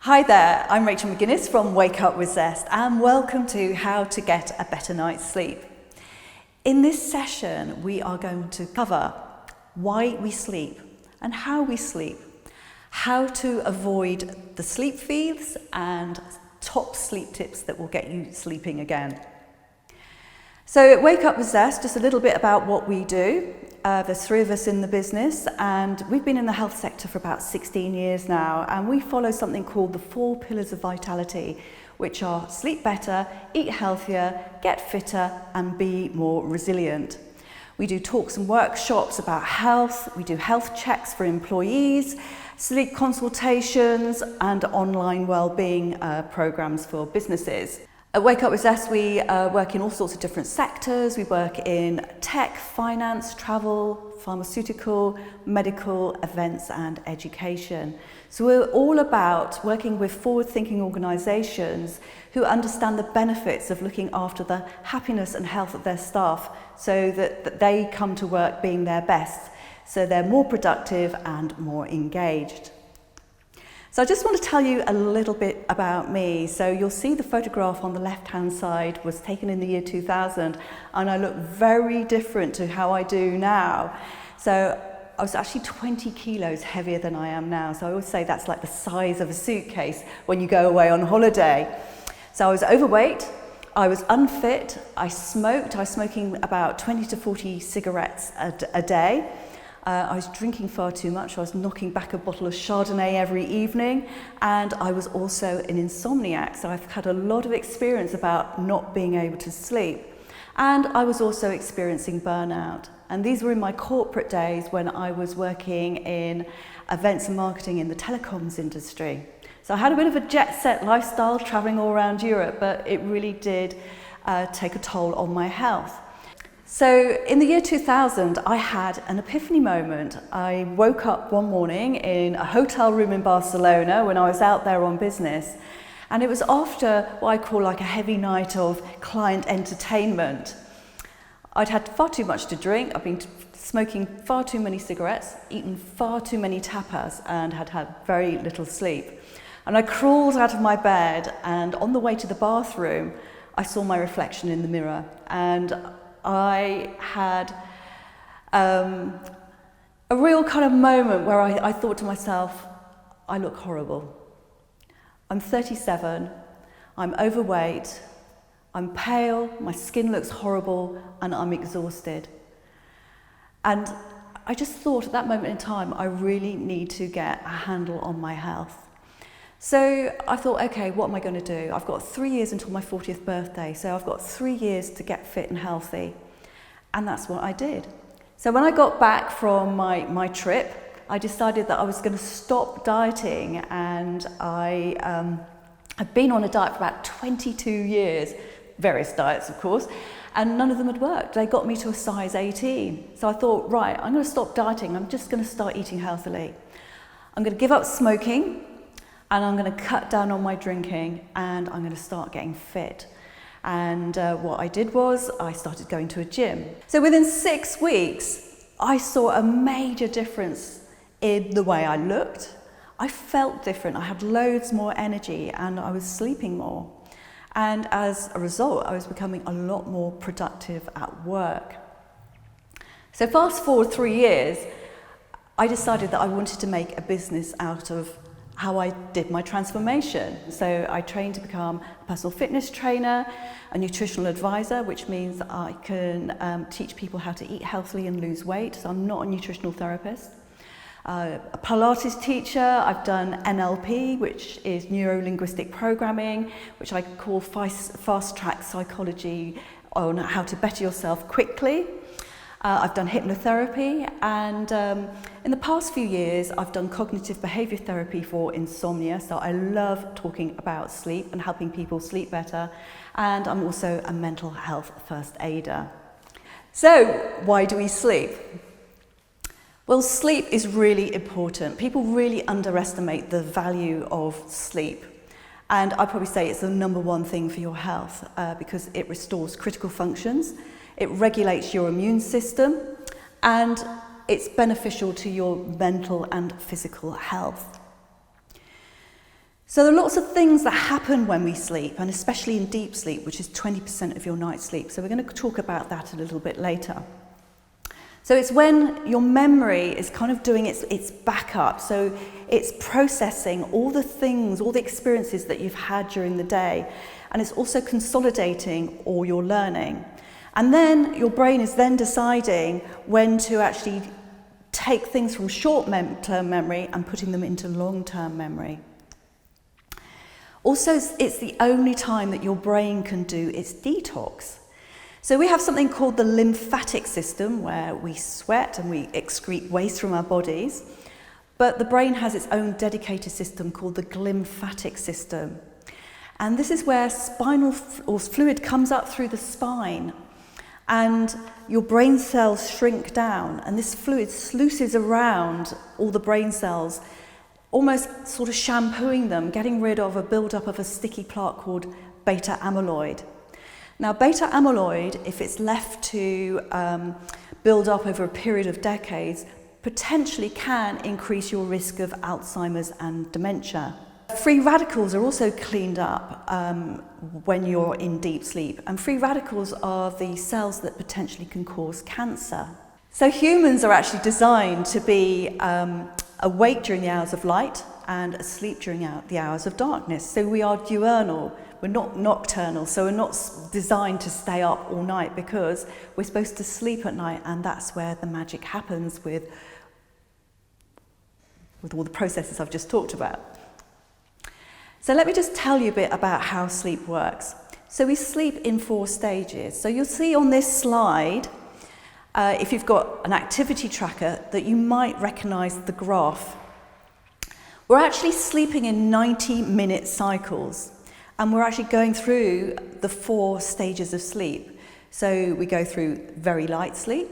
Hi there, I'm Rachel McGuinness from Wake Up With Zest and welcome to How to Get a Better Night's Sleep. In this session we are going to cover why we sleep and how we sleep, how to avoid the sleep thieves and top sleep tips that will get you sleeping again. So at Wake Up With Zest, just a little bit about what we do. There's three of us in the business and we've been in the health sector for about 16 years now, and we follow something called the 4 pillars of vitality, which are sleep better, eat healthier, get fitter and be more resilient. We do talks and workshops about health, we do health checks for employees, sleep consultations and online wellbeing programs for businesses. At Wake Up With Zest, we work in all sorts of different sectors. We work in tech, finance, travel, pharmaceutical, medical, events and education. So we're all about working with forward-thinking organisations who understand the benefits of looking after the happiness and health of their staff so that they come to work being their best, so they're more productive and more engaged. So I just want to tell you a little bit about me. So you'll see the photograph on the left-hand side was taken in the year 2000, and I look very different to how I do now. So I was actually 20 kilos heavier than I am now. So I always say that's like the size of a suitcase when you go away on holiday. So I was overweight, I was unfit, I smoked. I was smoking about 20 to 40 cigarettes a day. I was drinking far too much. I was knocking back a bottle of Chardonnay every evening, and I was also an insomniac. So I've had a lot of experience about not being able to sleep. And I was also experiencing burnout. And these were in my corporate days when I was working in events and marketing in the telecoms industry. So I had a bit of a jet set lifestyle traveling all around Europe, but it really did take a toll on my health. So in the year 2000, I had an epiphany moment. I woke up one morning in a hotel room in Barcelona when I was out there on business. And it was after what I call like a heavy night of client entertainment. I'd had far too much to drink. I'd been smoking far too many cigarettes, eaten far too many tapas, and had had very little sleep. And I crawled out of my bed, and on the way to the bathroom, I saw my reflection in the mirror. And I had a real kind of moment where I thought to myself, I look horrible. I'm 37, I'm overweight, I'm pale, my skin looks horrible, and I'm exhausted. And I just thought at that moment in time, I really need to get a handle on my health. So I thought, okay, what am I going to do? I've got 3 years until my 40th birthday, so I've got 3 years to get fit and healthy. And that's what I did. So when I got back from my trip, I decided that I was going to stop dieting, and I'd been on a diet for about 22 years, various diets of course, and none of them had worked. They got me to a size 18. So I thought, right, I'm going to stop dieting, I'm just going to start eating healthily. I'm going to give up smoking, and I'm going to cut down on my drinking, and I'm going to start getting fit. And what I did was I started going to a gym. So within 6 weeks, I saw a major difference in the way I looked. I felt different. I had loads more energy and I was sleeping more. And as a result, I was becoming a lot more productive at work. So fast forward 3 years, I decided that I wanted to make a business out of how I did my transformation. So I trained to become a personal fitness trainer, a nutritional advisor, which means I can teach people how to eat healthily and lose weight. So I'm not a nutritional therapist. A Pilates teacher, I've done NLP, which is neuro-linguistic programming, which I call fast-track psychology on how to better yourself quickly. I've done hypnotherapy, and in the past few years I've done cognitive behaviour therapy for insomnia, so I love talking about sleep and helping people sleep better, and I'm also a mental health first aider. So why do we sleep? Well, sleep is really important. People really underestimate the value of sleep. And I'd probably say it's the number one thing for your health because it restores critical functions, it regulates your immune system, and it's beneficial to your mental and physical health. So there are lots of things that happen when we sleep, and especially in deep sleep, which is 20% of your night's sleep. So we're going to talk about that a little bit later. So it's when your memory is kind of doing its backup. So it's processing all the things, all the experiences that you've had during the day. And it's also consolidating all your learning. And then your brain is then deciding when to actually take things from short-term memory and putting them into long-term memory. Also, it's the only time that your brain can do its detox. So we have something called the lymphatic system, where we sweat and we excrete waste from our bodies. But the brain has its own dedicated system called the glymphatic system. And this is where spinal fluid comes up through the spine, and your brain cells shrink down, and this fluid sluices around all the brain cells, almost sort of shampooing them, getting rid of a build-up of a sticky plaque called beta amyloid. Now, beta amyloid, if it's left to build up over a period of decades, potentially can increase your risk of Alzheimer's and dementia. Free radicals are also cleaned up when you're in deep sleep, and free radicals are the cells that potentially can cause cancer. So humans are actually designed to be awake during the hours of light and asleep during the hours of darkness. So we are diurnal, we're not nocturnal, so we're not designed to stay up all night, because we're supposed to sleep at night, and that's where the magic happens with all the processes I've just talked about. So let me just tell you a bit about how sleep works. So we sleep in 4 stages. So you'll see on this slide, if you've got an activity tracker, that you might recognise the graph. We're actually sleeping in 90-minute cycles, and we're actually going through the 4 stages of sleep. So we go through very light sleep,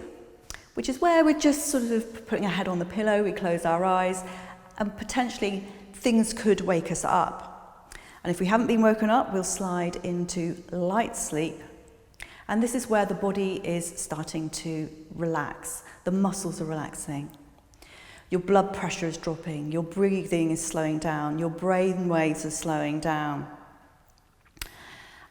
which is where we're just sort of putting our head on the pillow, we close our eyes, and potentially things could wake us up. And if we haven't been woken up, we'll slide into light sleep. And this is where the body is starting to relax. The muscles are relaxing. Your blood pressure is dropping. Your breathing is slowing down. Your brain waves are slowing down.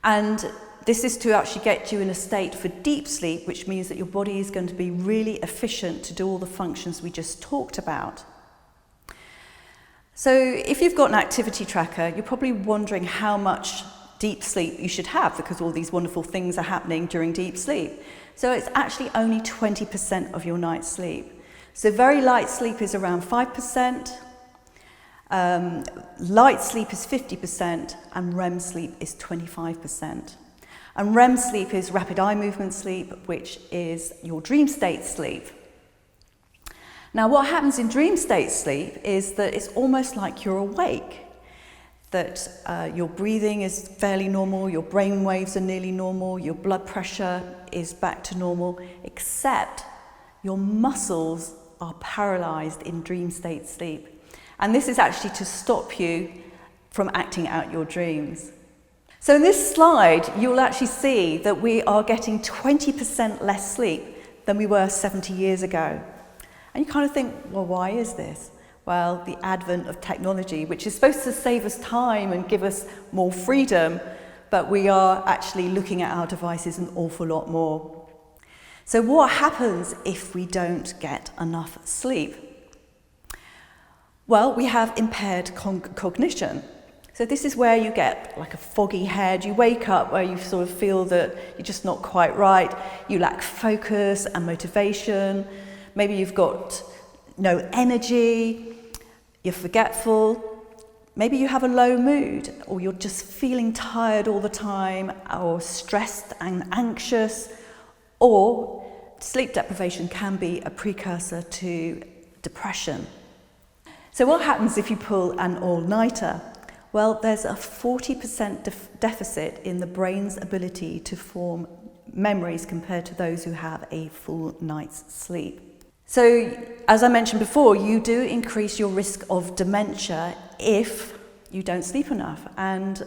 And this is to actually get you in a state for deep sleep, which means that your body is going to be really efficient to do all the functions we just talked about. So if you've got an activity tracker, you're probably wondering how much deep sleep you should have, because all these wonderful things are happening during deep sleep. So it's actually only 20% of your night's sleep. So very light sleep is around 5%, light sleep is 50%, and REM sleep is 25%. And REM sleep is rapid eye movement sleep, which is your dream state sleep. Now, what happens in dream state sleep is that it's almost like you're awake, that your breathing is fairly normal, your brain waves are nearly normal, your blood pressure is back to normal, except your muscles are paralyzed in dream state sleep. And this is actually to stop you from acting out your dreams. So in this slide, you'll actually see that we are getting 20% less sleep than we were 70 years ago. And you kind of think, well, why is this? Well, the advent of technology, which is supposed to save us time and give us more freedom, but we are actually looking at our devices an awful lot more. So what happens if we don't get enough sleep? Well, we have impaired cognition. So this is where you get like a foggy head. You wake up where you sort of feel that you're just not quite right. You lack focus and motivation. Maybe you've got no energy, you're forgetful, maybe you have a low mood, or you're just feeling tired all the time, or stressed and anxious, or sleep deprivation can be a precursor to depression. So what happens if you pull an all-nighter? Well, there's a 40% deficit in the brain's ability to form memories compared to those who have a full night's sleep. So, as I mentioned before, you do increase your risk of dementia if you don't sleep enough. And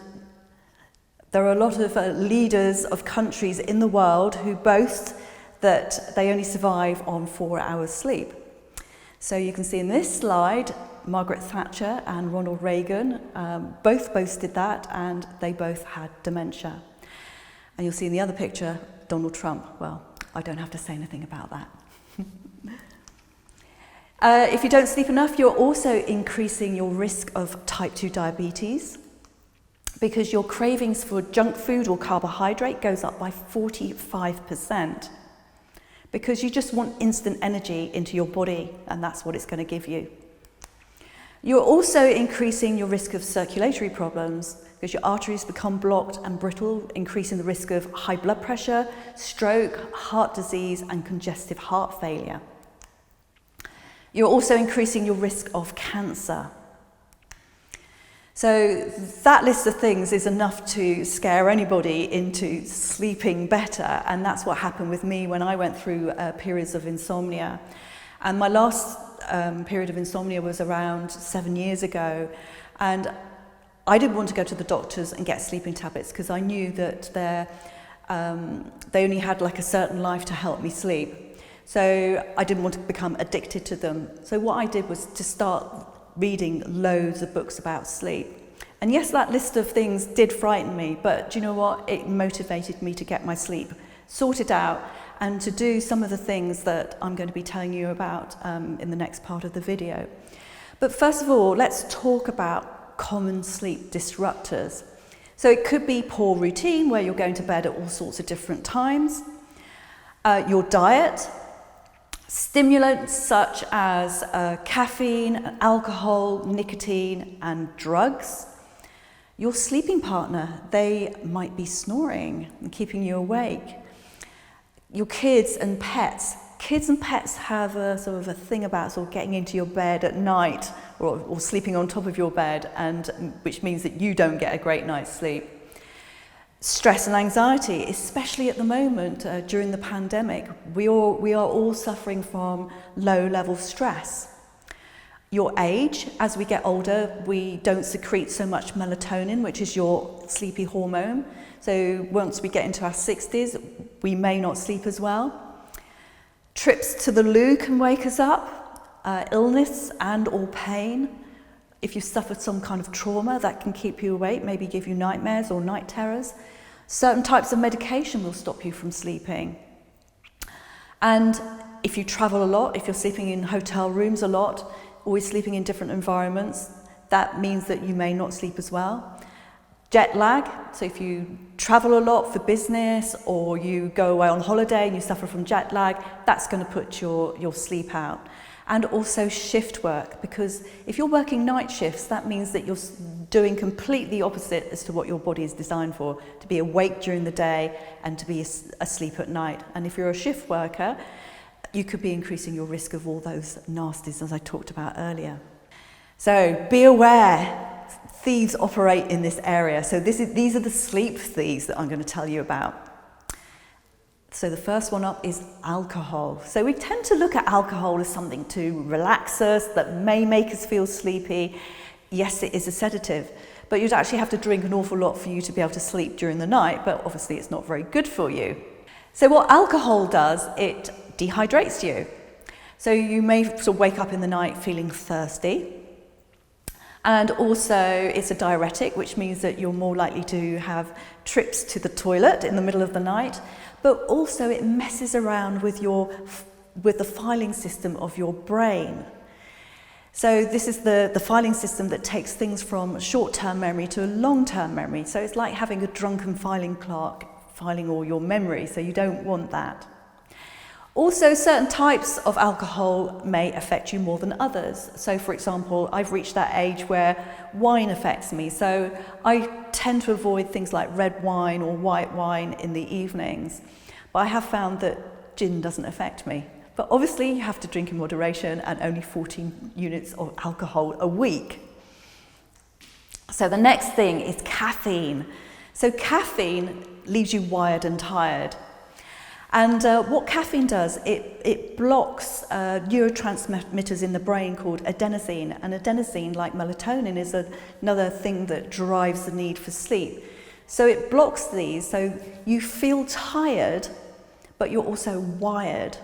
there are a lot of leaders of countries in the world who boast that they only survive on 4 hours sleep. So you can see in this slide, Margaret Thatcher and Ronald Reagan both boasted that, and they both had dementia. And you'll see in the other picture, Donald Trump. Well, I don't have to say anything about that. If you don't sleep enough, you're also increasing your risk of type 2 diabetes, because your cravings for junk food or carbohydrate goes up by 45%, because you just want instant energy into your body, and that's what it's going to give you. You're also increasing your risk of circulatory problems, because your arteries become blocked and brittle, increasing the risk of high blood pressure, stroke, heart disease, and congestive heart failure. You're also increasing your risk of cancer. So that list of things is enough to scare anybody into sleeping better, and that's what happened with me when I went through periods of insomnia. And my last period of insomnia was around 7 years ago, and I didn't want to go to the doctors and get sleeping tablets, because I knew that they only had like a certain life to help me sleep. So I didn't want to become addicted to them. So what I did was to start reading loads of books about sleep. And yes, that list of things did frighten me, but do you know what? It motivated me to get my sleep sorted out and to do some of the things that I'm going to be telling you about in the next part of the video. But first of all, let's talk about common sleep disruptors. So it could be poor routine, where you're going to bed at all sorts of different times, your diet, stimulants such as caffeine, alcohol, nicotine, and drugs. Your sleeping partner, they might be snoring and keeping you awake. Your kids and pets. Kids and pets have a sort of a thing about sort of getting into your bed at night or sleeping on top of your bed, and which means that you don't get a great night's sleep. Stress and anxiety, especially at the moment during the pandemic, we are all suffering from low-level stress. Your age, as we get older, we don't secrete so much melatonin, which is your sleepy hormone. So once we get into our 60s, we may not sleep as well. Trips to the loo can wake us up. Illness and or pain. If you've suffered some kind of trauma, that can keep you awake, maybe give you nightmares or night terrors. Certain types of medication will stop you from sleeping. And if you travel a lot, if you're sleeping in hotel rooms a lot, always sleeping in different environments, that means that you may not sleep as well. Jet lag, so if you travel a lot for business or you go away on holiday and you suffer from jet lag, that's going to put your sleep out. And also shift work, because if you're working night shifts, that means that you're doing completely opposite as to what your body is designed for, to be awake during the day and to be asleep at night. And if you're a shift worker, you could be increasing your risk of all those nasties, as I talked about earlier. So be aware, thieves operate in this area. So these are the sleep thieves that I'm going to tell you about. So the first one up is alcohol. So we tend to look at alcohol as something to relax us, that may make us feel sleepy. Yes, it is a sedative, but you'd actually have to drink an awful lot for you to be able to sleep during the night, but obviously it's not very good for you. So what alcohol does, it dehydrates you. So you may sort of wake up in the night feeling thirsty. And also it's a diuretic, which means that you're more likely to have trips to the toilet in the middle of the night. But also it messes around with the filing system of your brain. So this is the filing system that takes things from short-term memory to long-term memory. So it's like having a drunken filing clerk filing all your memory, so you don't want that. Also, certain types of alcohol may affect you more than others. So, for example, I've reached that age where wine affects me. So I tend to avoid things like red wine or white wine in the evenings. But I have found that gin doesn't affect me. But obviously, you have to drink in moderation and only 14 units of alcohol a week. So the next thing is caffeine. So caffeine leaves you wired and tired. And what caffeine does, it blocks neurotransmitters in the brain called adenosine. And adenosine, like melatonin, is another thing that drives the need for sleep. So it blocks these, so you feel tired, but you're also wired.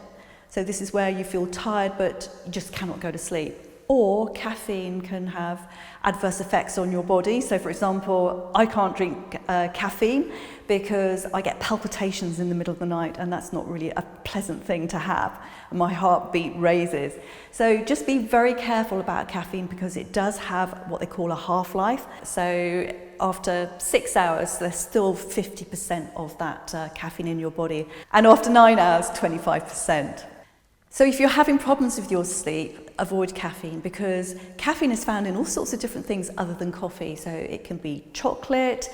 So this is where you feel tired but you just cannot go to sleep. Or caffeine can have adverse effects on your body. So for example, I can't drink caffeine because I get palpitations in the middle of the night, and that's not really a pleasant thing to have. My heartbeat raises. So just be very careful about caffeine because it does have what they call a half-life. So after 6 hours, there's still 50% of that caffeine in your body. And after 9 hours, 25%. So if you're having problems with your sleep, avoid caffeine, because caffeine is found in all sorts of different things other than coffee. So it can be chocolate,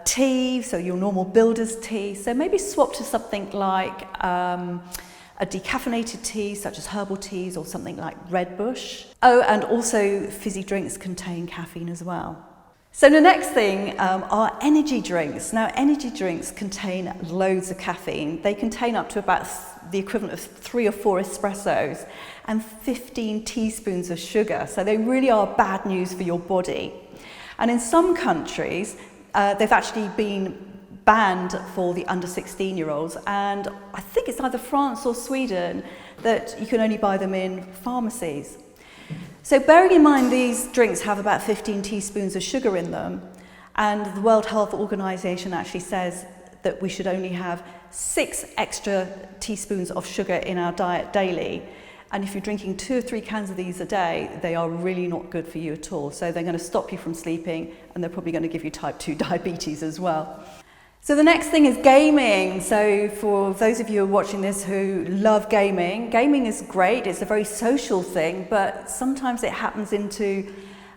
tea, so your normal builder's tea. So maybe swap to something like a decaffeinated tea, such as herbal teas, or something like Red Bush. Oh, and also fizzy drinks contain caffeine as well. So the next thing are energy drinks. Now, energy drinks contain loads of caffeine. They contain up to about the equivalent of 3 or 4 espressos and 15 teaspoons of sugar. So they really are bad news for your body. And in some countries, they've actually been banned for the under 16-year-olds. And I think it's either France or Sweden that you can only buy them in pharmacies. So bearing in mind these drinks have about 15 teaspoons of sugar in them, and the World Health Organization actually says that we should only have 6 extra teaspoons of sugar in our diet daily. And if you're drinking 2 or 3 cans of these a day, they are really not good for you at all. So they're going to stop you from sleeping, and they're probably going to give you type 2 diabetes as well. So the next thing is gaming. So for those of you who are watching this who love gaming, gaming is great. It's a very social thing, but sometimes it happens into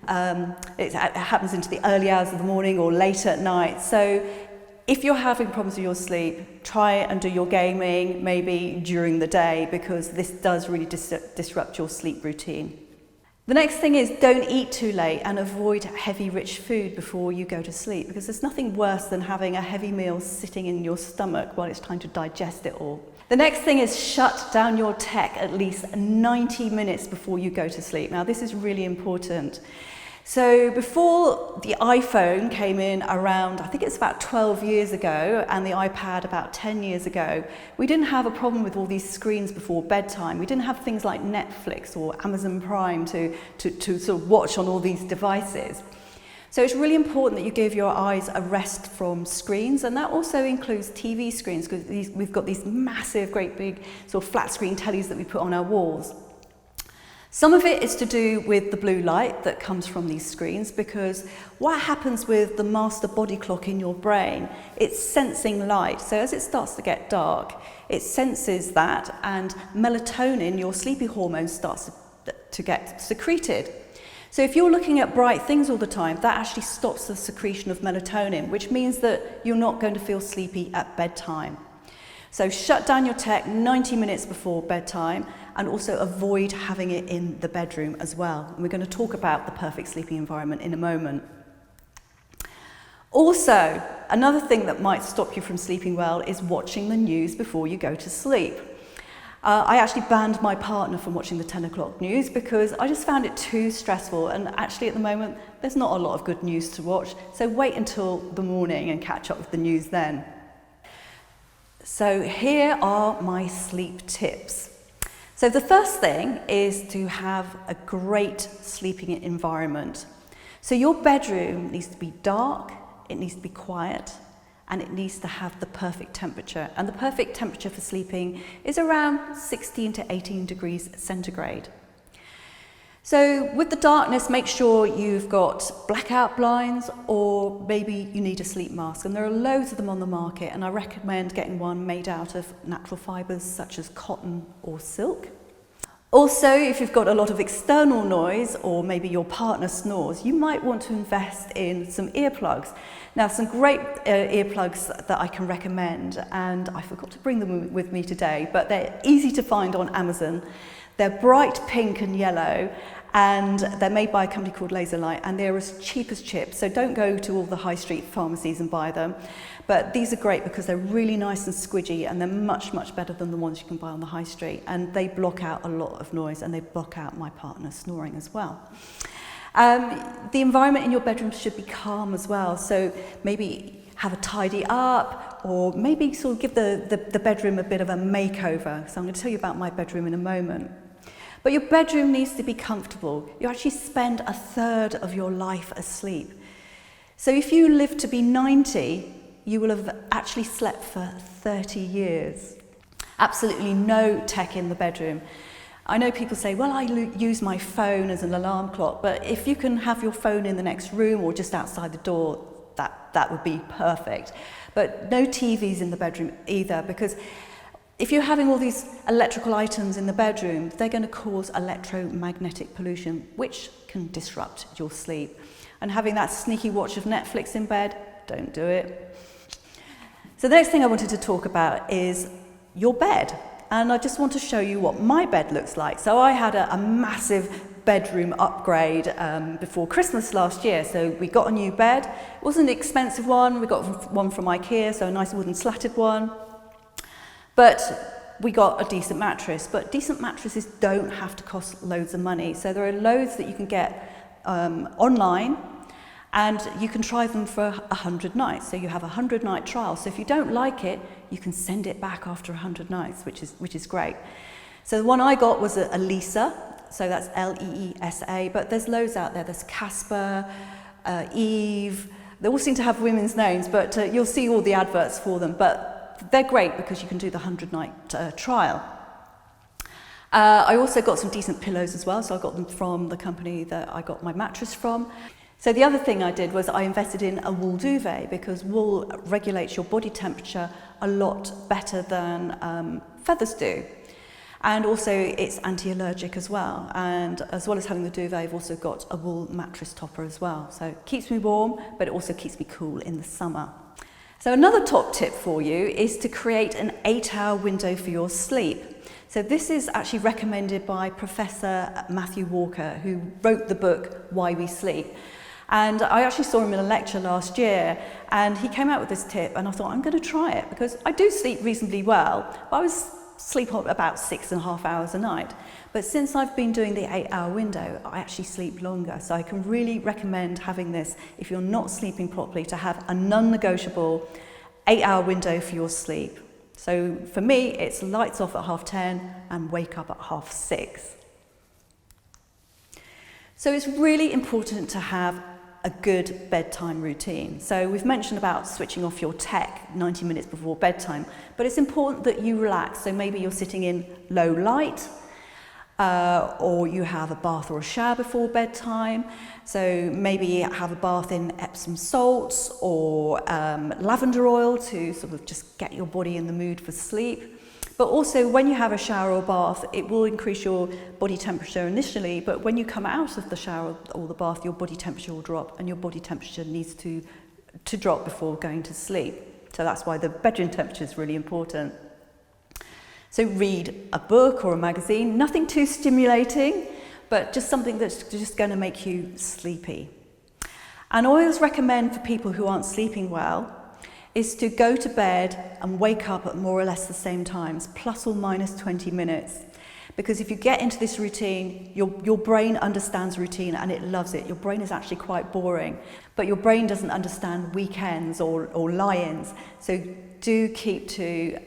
the early hours of the morning or late at night. So if you're having problems with your sleep, try and do your gaming maybe during the day, because this does really disrupt your sleep routine. The next thing is don't eat too late and avoid heavy, rich food before you go to sleep, because there's nothing worse than having a heavy meal sitting in your stomach while it's trying to digest it all. The next thing is shut down your tech at least 90 minutes before you go to sleep. Now, this is really important. So before the iPhone came in around, I think it's about 12 years ago, and the iPad about 10 years ago, we didn't have a problem with all these screens before bedtime. We didn't have things like Netflix or Amazon Prime to sort of watch on all these devices. So it's really important that you give your eyes a rest from screens, and that also includes TV screens, because we've got these massive, great big sort of flat screen tellies that we put on our walls. Some of it is to do with the blue light that comes from these screens, because what happens with the master body clock in your brain, it's sensing light. So as it starts to get dark, it senses that, and melatonin, your sleepy hormone, starts to get secreted. So if you're looking at bright things all the time, that actually stops the secretion of melatonin, which means that you're not going to feel sleepy at bedtime. So shut down your tech 90 minutes before bedtime, and also avoid having it in the bedroom as well. And we're going to talk about the perfect sleeping environment in a moment. Also, another thing that might stop you from sleeping well is watching the news before you go to sleep. I actually banned my partner from watching the 10 o'clock news because I just found it too stressful, and actually at the moment there's not a lot of good news to watch, so wait until the morning and catch up with the news then. So here are my sleep tips. So the first thing is to have a great sleeping environment. So your bedroom needs to be dark, it needs to be quiet, and it needs to have the perfect temperature. And the perfect temperature for sleeping is around 16 to 18 degrees centigrade. So with the darkness, make sure you've got blackout blinds, or maybe you need a sleep mask. And there are loads of them on the market, and I recommend getting one made out of natural fibres such as cotton or silk. Also, if you've got a lot of external noise, or maybe your partner snores, you might want to invest in some earplugs. Now, some great earplugs that I can recommend, and I forgot to bring them with me today, but they're easy to find on Amazon. They're bright pink and yellow, and they're made by a company called Laserlight, and they're as cheap as chips. So don't go to all the high street pharmacies and buy them. But these are great because they're really nice and squidgy, and they're much, much better than the ones you can buy on the high street. And they block out a lot of noise, and they block out my partner snoring as well. The environment in your bedroom should be calm as well. So maybe have a tidy up, up, or maybe sort of give the bedroom a bit of a makeover. So I'm going to tell you about my bedroom in a moment. But your bedroom needs to be comfortable. You actually spend a third of your life asleep. So if you live to be 90, you will have actually slept for 30 years. Absolutely no tech in the bedroom. I know people say, well, I use my phone as an alarm clock, but if you can have your phone in the next room or just outside the door, that would be perfect. But no TVs in the bedroom either, because if you're having all these electrical items in the bedroom, they're going to cause electromagnetic pollution, which can disrupt your sleep. And having that sneaky watch of Netflix in bed, don't do it. So the next thing I wanted to talk about is your bed. And I just want to show you what my bed looks like. So I had a massive bedroom upgrade before Christmas last year. So we got a new bed. It wasn't an expensive one. We got one from IKEA, so a nice wooden slatted one. But we got a decent mattress. But decent mattresses don't have to cost loads of money. So there are loads that you can get online, and you can try them for 100 nights. So you have a 100-night trial. So if you don't like it, you can send it back after 100 nights, which is great. So the one I got was a Leesa. So that's Leesa, but there's loads out there. There's Casper, Eve. They all seem to have women's names, but you'll see all the adverts for them. But they're great because you can do the 100-night trial. I also got some decent pillows as well, so I got them from the company that I got my mattress from. So the other thing I did was I invested in a wool duvet, because wool regulates your body temperature a lot better than feathers do. And also it's anti-allergic as well. And as well as having the duvet, I've also got a wool mattress topper as well. So it keeps me warm, but it also keeps me cool in the summer. So another top tip for you is to create an 8-hour window for your sleep. So this is actually recommended by Professor Matthew Walker, who wrote the book Why We Sleep. And I actually saw him in a lecture last year, and he came out with this tip, and I thought, I'm going to try it, because I do sleep reasonably well, but I was sleep about 6.5 hours a night. But since I've been doing the 8-hour window, I actually sleep longer. So I can really recommend having this, if you're not sleeping properly, to have a non-negotiable 8-hour window for your sleep. So for me, it's lights off at 10:30 and wake up at 6:30. So it's really important to have a good bedtime routine. So we've mentioned about switching off your tech 90 minutes before bedtime, but it's important that you relax. So maybe you're sitting in low light, or you have a bath or a shower before bedtime. So maybe have a bath in Epsom salts or lavender oil to sort of just get your body in the mood for sleep. But also when you have a shower or bath, it will increase your body temperature initially, but when you come out of the shower or the bath, your body temperature will drop, and your body temperature needs to drop before going to sleep. So that's why the bedroom temperature is really important. So read a book or a magazine, nothing too stimulating, but just something that's just going to make you sleepy. And I always recommend for people who aren't sleeping well is to go to bed and wake up at more or less the same times, plus or minus 20 minutes. Because if you get into this routine, your brain understands routine and it loves it. Your brain is actually quite boring, but your brain doesn't understand weekends or lie-ins. So do keep to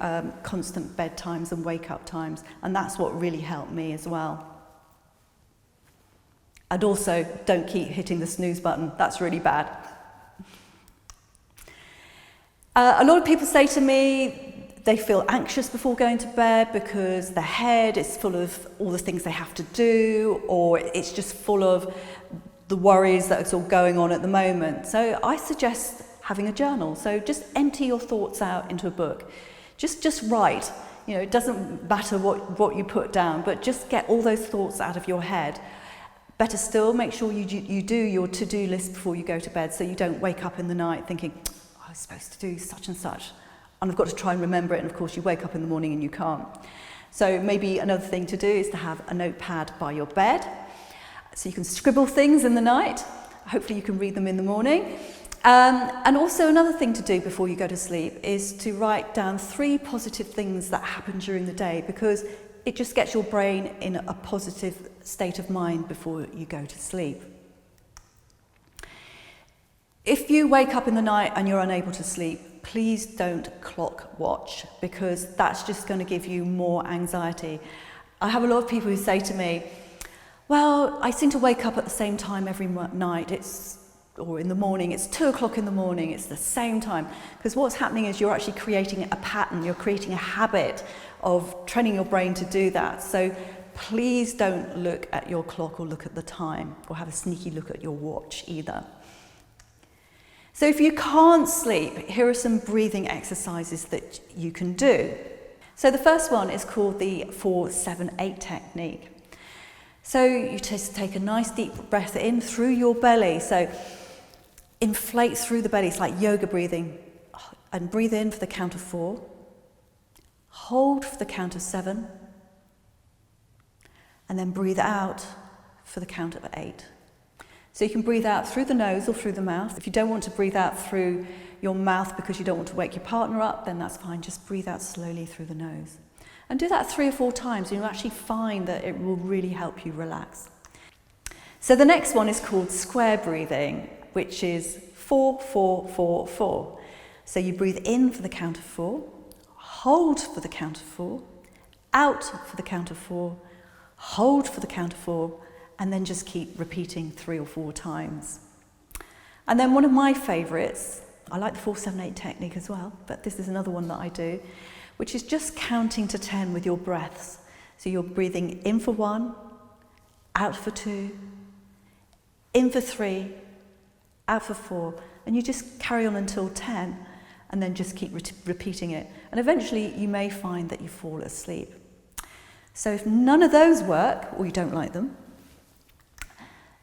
constant bedtimes and wake-up times, and that's what really helped me as well. And also, don't keep hitting the snooze button. That's really bad. A lot of people say to me they feel anxious before going to bed because their head is full of all the things they have to do, or it's just full of the worries that's all going on at the moment. So I suggest having a journal. So just empty your thoughts out into a book. Just write. You know, it doesn't matter what you put down, but just get all those thoughts out of your head. Better still, make sure you do your to-do list before you go to bed, so you don't wake up in the night thinking, I was supposed to do such and such, and I've got to try and remember it, and of course you wake up in the morning and you can't. So maybe another thing to do is to have a notepad by your bed, so you can scribble things in the night. Hopefully you can read them in the morning. And also another thing to do before you go to sleep is to write down 3 positive things that happen during the day, because it just gets your brain in a positive state of mind before you go to sleep. If you wake up in the night and you're unable to sleep, please don't clock watch, because that's just going to give you more anxiety. I have a lot of people who say to me, well, I seem to wake up at the same time every night, or in the morning, it's 2 o'clock in the morning, it's the same time. Because what's happening is you're actually creating a pattern, you're creating a habit of training your brain to do that. So please don't look at your clock or look at the time, or have a sneaky look at your watch either. So if you can't sleep, here are some breathing exercises that you can do. So the first one is called the 4-7-8 technique. So you just take a nice deep breath in through your belly. So inflate through the belly, it's like yoga breathing. And breathe in for the count of 4. Hold for the count of 7. And then breathe out for the count of 8. So you can breathe out through the nose or through the mouth. If you don't want to breathe out through your mouth because you don't want to wake your partner up, then that's fine. Just breathe out slowly through the nose. And do that 3 or 4 times, and you'll actually find that it will really help you relax. So the next one is called square breathing, which is 4-4-4-4. So you breathe in for the count of 4, hold for the count of 4, out for the count of 4, hold for the count of 4, and then just keep repeating 3 or 4 times. And then one of my favourites, I like the 4-7-8 technique as well, but this is another one that I do, which is just counting to 10 with your breaths. So you're breathing in for 1, out for 2, in for 3, out for 4, and you just carry on until 10, and then just keep repeating it. And eventually you may find that you fall asleep. So if none of those work, or you don't like them,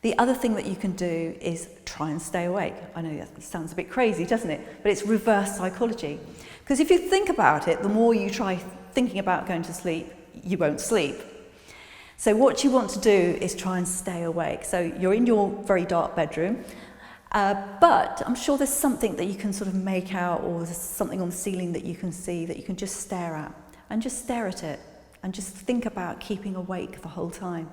the other thing that you can do is try and stay awake. I know that sounds a bit crazy, doesn't it? But it's reverse psychology. Because if you think about it, the more you try thinking about going to sleep, you won't sleep. So what you want to do is try and stay awake. So you're in your very dark bedroom, but I'm sure there's something that you can sort of make out, or there's something on the ceiling that you can see that you can just stare at, and just stare at it, and just think about keeping awake the whole time.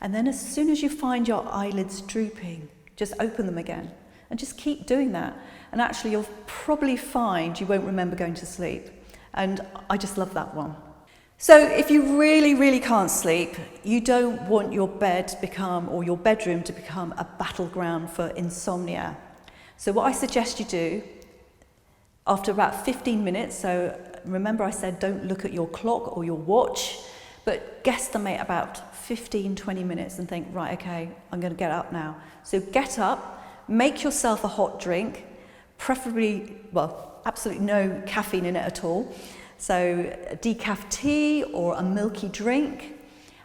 And then as soon as you find your eyelids drooping, just open them again and just keep doing that. And actually you'll probably find you won't remember going to sleep. And I just love that one. So if you really, really can't sleep, you don't want your bed to become, or your bedroom to become, a battleground for insomnia. So what I suggest you do, after about 15 minutes, so remember I said don't look at your clock or your watch, but guesstimate about 15-20 minutes and think, right, okay, I'm going to get up now. So get up, make yourself a hot drink, preferably, well, absolutely no caffeine in it at all. So a decaf tea or a milky drink,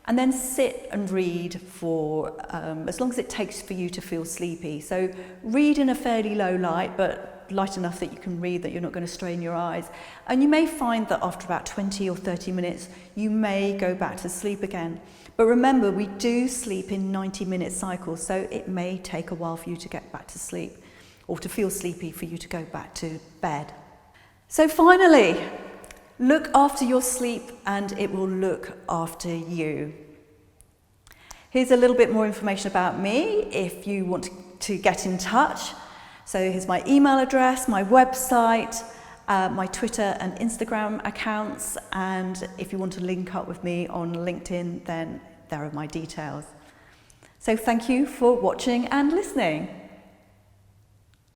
and then sit and read for as long as it takes for you to feel sleepy. So read in a fairly low light, but light enough that you can read, that you're not going to strain your eyes. And you may find that after about 20 or 30 minutes, you may go back to sleep again. But remember, we do sleep in 90-minute cycles, so it may take a while for you to get back to sleep, or to feel sleepy for you to go back to bed. So finally, look after your sleep and it will look after you. Here's a little bit more information about me if you want to get in touch. So here's my email address, my website, my Twitter and Instagram accounts, and if you want to link up with me on LinkedIn, then there are my details. So thank you for watching and listening.